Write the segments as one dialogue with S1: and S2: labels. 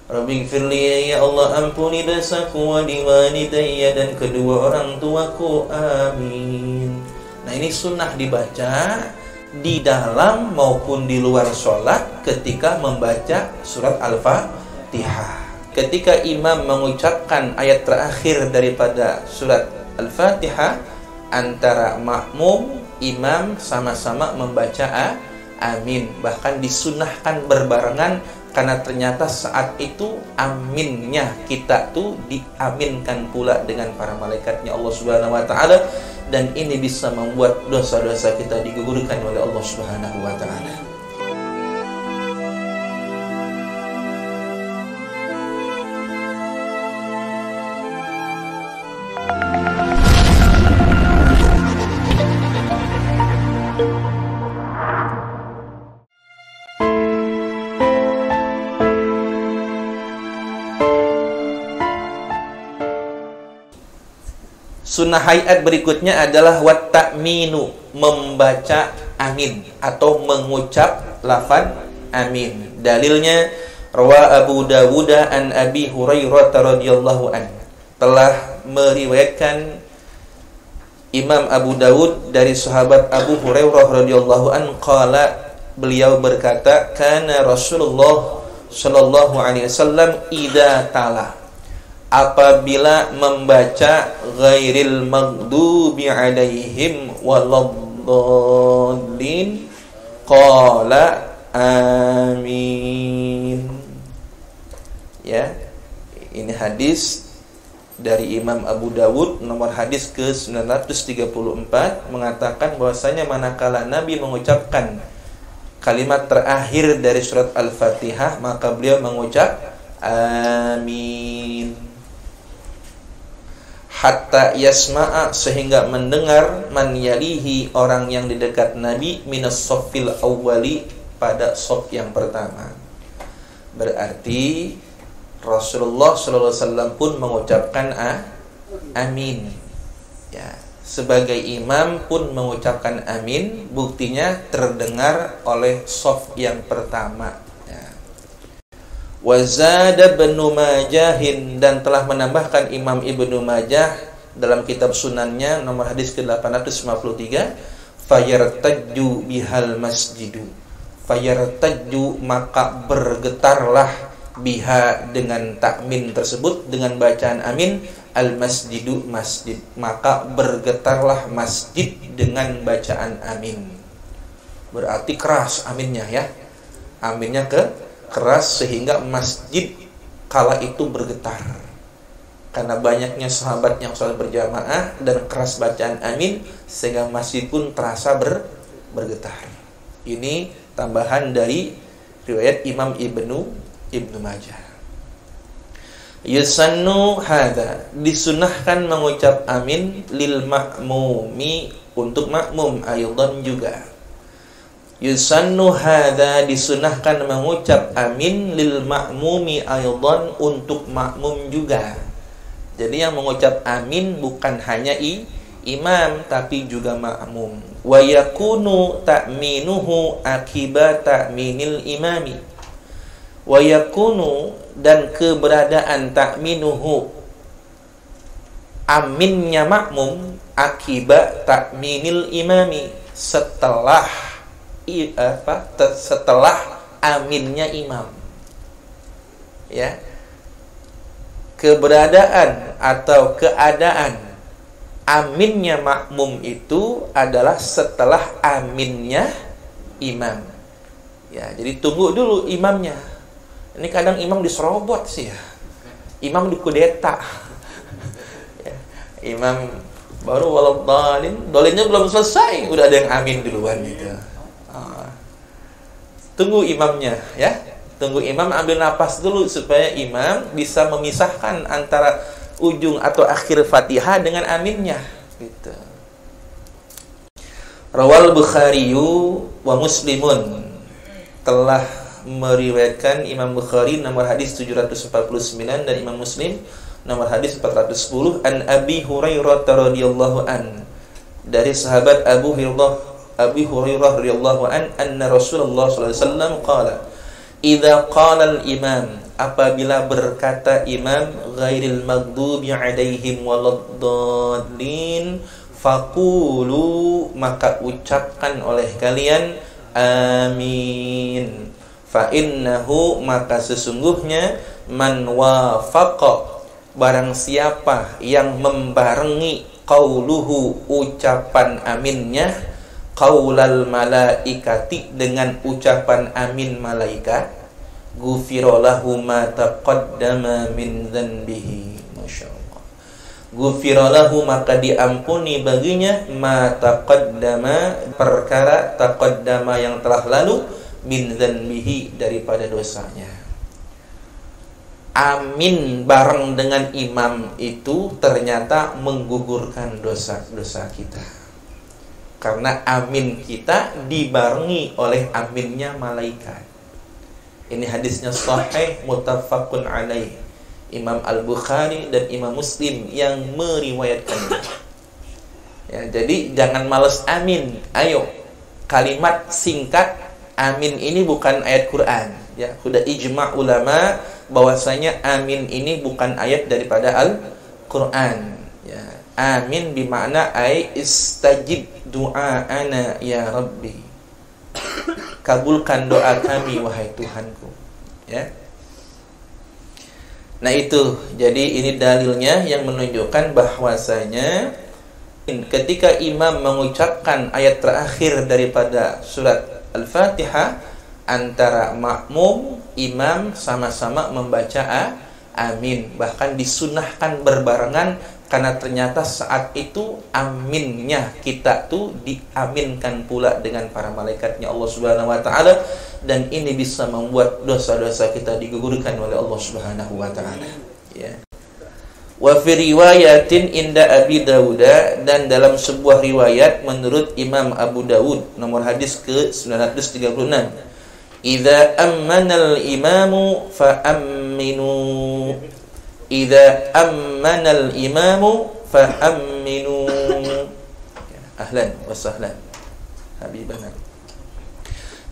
S1: Rabbighfirli, ya Allah ampuni dosaku, wa liwalidayya, dan kedua orang tuaku, amin. Nah, ini sunnah dibaca di dalam maupun di luar sholat ketika membaca surat Al-Fatihah. Ketika imam mengucapkan ayat terakhir daripada surat Al-Fatihah, antara makmum, imam sama-sama membaca amin. Bahkan disunnahkan berbarengan, karena ternyata saat itu aminnya kita tuh diaminkan pula dengan para malaikatnya Allah Subhanahu wa taala, dan ini bisa membuat dosa-dosa kita digugurkan oleh Allah Subhanahu wa taala. Sunnah hayat berikutnya adalah wat ta'minu, membaca amin atau mengucap lafaz amin. Dalilnya rawa Abu Dawud an Abi Hurairah radhiyallahu an. Telah meriwayatkan Imam Abu Dawud dari sahabat Abu Hurairah radhiyallahu an, qala, beliau berkata, kana Rasulullah sallallahu alaihi wasallam idza tala, apabila membaca ghairil maghdubi alaihim waladdallin, qala amin. Ya, ini hadis dari Imam Abu Dawud, nomor hadis ke-934, mengatakan bahwasanya manakala Nabi mengucapkan kalimat terakhir dari surat Al-Fatihah, maka beliau mengucap amin. Hatta yasma'a, sehingga mendengar, man yalihi, orang yang di dekat Nabi, minas soffil awwali, pada sof yang pertama. Berarti Rasulullah SAW pun mengucapkan amin. Ya, sebagai imam pun mengucapkan amin, buktinya terdengar oleh sof yang pertama. Wazada Ibnu Majahin, dan telah menambahkan Imam Ibnu Majah dalam kitab sunannya nomor hadis ke-853, fayartajju bihal masjidu, fayartajju, maka bergetarlah, biha, dengan takmin tersebut, dengan bacaan amin, al masjidu, masjid, maka bergetarlah masjid dengan bacaan amin. Berarti keras aminnya, ya, aminnya keras sehingga masjid kala itu bergetar, karena banyaknya sahabat yang sholat berjamaah dan keras bacaan amin sehingga masjid pun terasa bergetar. Ini tambahan dari riwayat Imam Ibnu Majah. Yusannu hadza, disunahkan mengucap amin, lil ma'mumi, untuk makmum, aydan juga. Yusannu hadza, disunahkan mengucap amin, lil ma'mumi aydan, untuk makmum juga. Jadi yang mengucap amin bukan hanya imam tapi juga makmum. Wa yakunu ta'minuhu akiba ta'minil imami. Wa yakunu, dan keberadaan ta'minuhu, aminnya makmum, akiba ta'minil imami, setelah aminnya imam. Ya, keberadaan atau keadaan aminnya makmum itu adalah setelah aminnya imam. Ya, jadi tunggu dulu imamnya. Ini kadang imam diserobot sih, ya. Imam dikudeta. Ya, imam baru waladdallin, dolinnya belum selesai, udah ada yang amin duluan gitu. Tunggu imamnya, ya. Tunggu imam ambil napas dulu supaya imam bisa memisahkan antara ujung atau akhir Fatihah dengan aminnya, gitu. Rawal Bukhari wa Muslimun, telah meriwayatkan Imam Bukhari nomor hadis 749 dan Imam Muslim nomor hadis 410, an Abi Hurairah radhiyallahu an, dari sahabat Abu Hurairah radhiyallahu an, anna Rasulullah sallallahu alaihi wasallam qala, idza qala al-imam, apabila berkata imam ghairil maghdubi alaihim waladdallin, faqulu, maka ucapkan oleh kalian amin. Fa innahu, maka sesungguhnya, man wafaqa, barang siapa yang membarengi qauluhu, ucapan aminnya, qaulal malaikati, dengan ucapan amin malaikat, ghufira lahu ma taqaddama min dzanbihi. Masyaallah. Ghufira lahu, maka diampuni baginya, ma taqaddama, perkara taqaddama yang telah lalu, min dzanbihi, daripada dosanya. Amin bareng dengan imam itu ternyata menggugurkan dosa-dosa kita, karena amin kita dibarengi oleh aminnya malaikat. Ini hadisnya sahih muttafaqun alaih. Imam Al-Bukhari dan Imam Muslim yang meriwayatkannya. Ya, jadi jangan malas amin. Ayo, kalimat singkat amin ini bukan ayat Quran. Ya, sudah ijma' ulama bahwasanya amin ini bukan ayat daripada Al-Quran. Ya, amin bermakna ay istajib du'aana ya Rabbi, kabulkan doa kami wahai Tuhanku. Ya. Nah itu, jadi ini dalilnya yang menunjukkan bahwasanya ketika imam mengucapkan ayat terakhir daripada surat Al-Fatihah, antara makmum, imam sama-sama membaca amin. Bahkan disunahkan berbarengan, karena ternyata saat itu aminnya kita tuh diaminkan pula dengan para malaikatnya Allah Subhanahu wa taala, dan ini bisa membuat dosa-dosa kita digugurkan oleh Allah Subhanahu wa taala. Ya. Wa fi riwayatin inda Abi Dawud, dan dalam sebuah riwayat menurut Imam Abu Dawud nomor hadis ke 936, idza ammanal imamu fa aminu, idza ammanal imamu fa aminu. Ahlan wa sahlan habibana.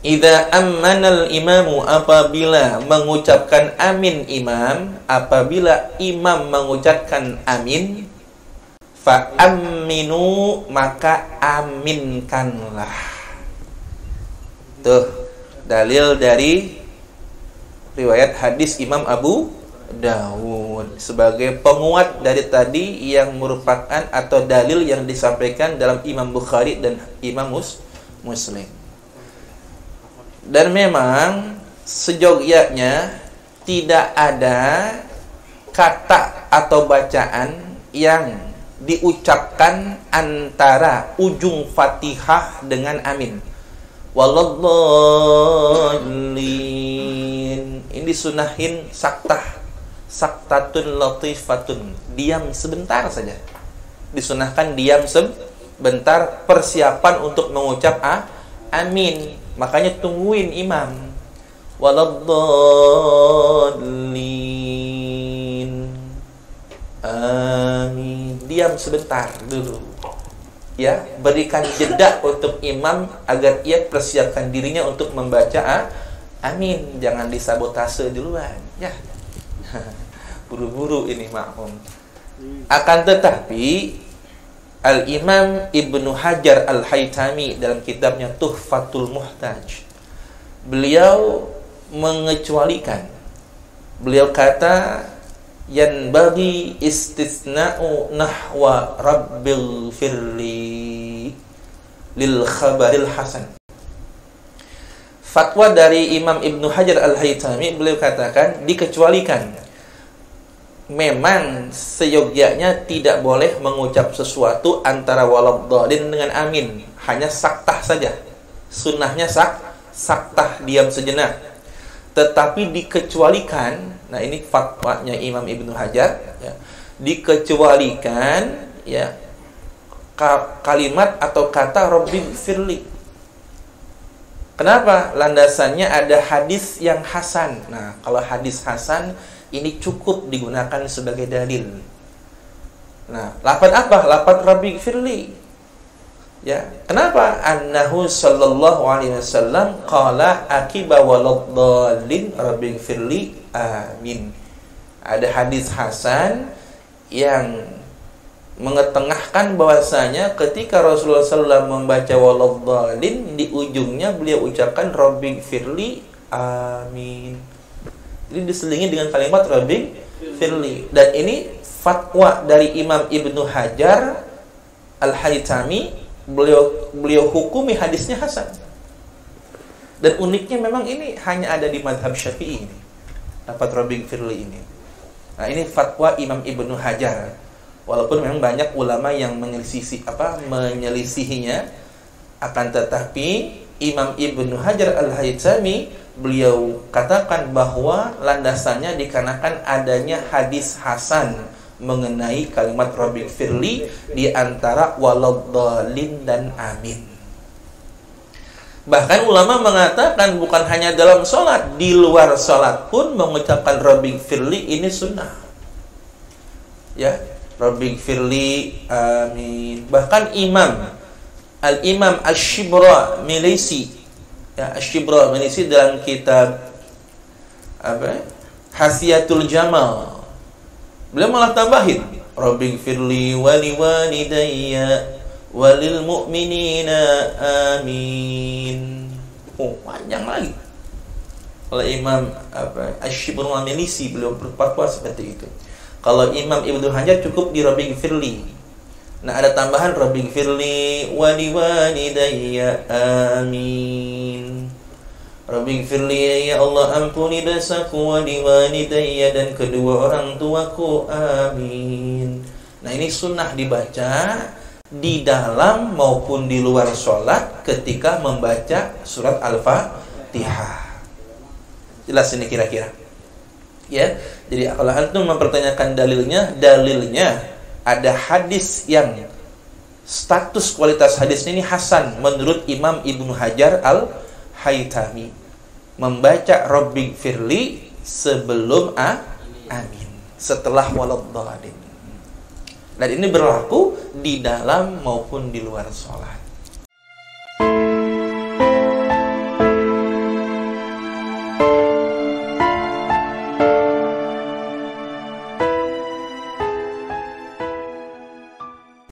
S1: Idza ammanal imamu, apabila mengucapkan amin imam, apabila imam mengucapkan amin, fa aminu, maka aminkanlah. Tuh dalil dari riwayat hadis Imam Abu Dawud sebagai penguat dari tadi yang merupakan atau dalil yang disampaikan dalam Imam Bukhari dan Imam Muslim. Dan memang sejogyanya tidak ada kata atau bacaan yang diucapkan antara ujung Fatihah dengan amin. Waladdallin. Ini disunahin saktatun latifatun, diam sebentar saja. Disunahkan diam sebentar, persiapan untuk mengucap amin. Makanya tungguin imam. Waladdallin. Amin. Diam sebentar dulu. Ya, berikan jeda untuk imam agar ia persiapkan dirinya untuk membaca amin. Jangan disabotase duluan. Ya. Buru-buru ini makmum. Akan tetapi Al-Imam Ibnu Hajar Al-Haytami dalam kitabnya Tuhfatul Muhtaj, beliau mengecualikan. Beliau kata, yanbaghi istisna'u nahwa rabbil firli lil khabaril hasan. Fatwa dari Imam Ibnu Hajar Al-Haytami, beliau katakan dikecualikan. Memang seyogyanya tidak boleh mengucap sesuatu antara waladdallin dengan amin, hanya saktah saja. Sunnahnya saktah, diam sejenak. Tetapi dikecualikan, nah ini fatwanya Imam Ibnu Hajar, ya, dikecualikan ya kalimat atau kata Rabbil firli. Kenapa? Landasannya ada hadis yang hasan. Nah, kalau hadis hasan ini cukup digunakan sebagai dalil. Nah, lafaz apa? Lafaz Rabbi firli. Ya, kenapa? Annahu sallallahu alaihi wasallam qala akiba waladdallin rabbighfirli amin. Ada hadis hasan yang mengetengahkan bahwasanya ketika Rasulullah SAW membaca waladdallin, di ujungnya beliau ucapkan rabbighfirli amin. Jadi diselingi dengan kalimat rabbighfirli. Dan ini fatwa dari Imam Ibnu Hajar Al-Haytami. Beliau hukumi hadisnya hasan. Dan uniknya memang ini hanya ada di mazhab Syafi'i ini. Dapat rabbighfirli ini. Nah, ini fatwa Imam Ibnu Hajar. Walaupun memang banyak ulama yang menyelisihinya, akan tetapi Imam Ibnu Hajar Al-Haytami beliau katakan bahwa landasannya dikarenakan adanya hadis hasan mengenai kalimat rabbighfirli di antara waladdallin dan amin. Bahkan ulama mengatakan bukan hanya dalam sholat, di luar sholat pun mengucapkan rabbighfirli ini sunnah. Ya, rabbighfirli amin. Bahkan Al-Imam Asy-Syibra Milisi, ya, Asy-Syibra Milisi dalam kitab Hasyiatul Jamal, beliau malah tambahin rabbighfirli waliwalidayya walil mu'minina amin. Panjang lagi. Oleh Imam Asy-Syibra Milisi, beliau berfatwa seperti itu. Kalau Imam Ibnu Hajar cukup di rabbighfirli. Nah, ada tambahan rabbighfirli waliwalidayya amin. Rabbighfirli, ya Allah ampuni dosaku, waliwalidayya, dan kedua orang tuaku, amin. Nah, ini sunnah dibaca di dalam maupun di luar sholat ketika membaca surat Al-Fatihah. Jelas ini kira-kira? Ya, jadi kalau antum mempertanyakan dalilnya ada hadis yang status kualitas hadisnya ini hasan menurut Imam Ibnu Hajar Al-Haytami, membaca rabbighfirli sebelum amin, setelah waladdallin. Dan ini berlaku di dalam maupun di luar sholat.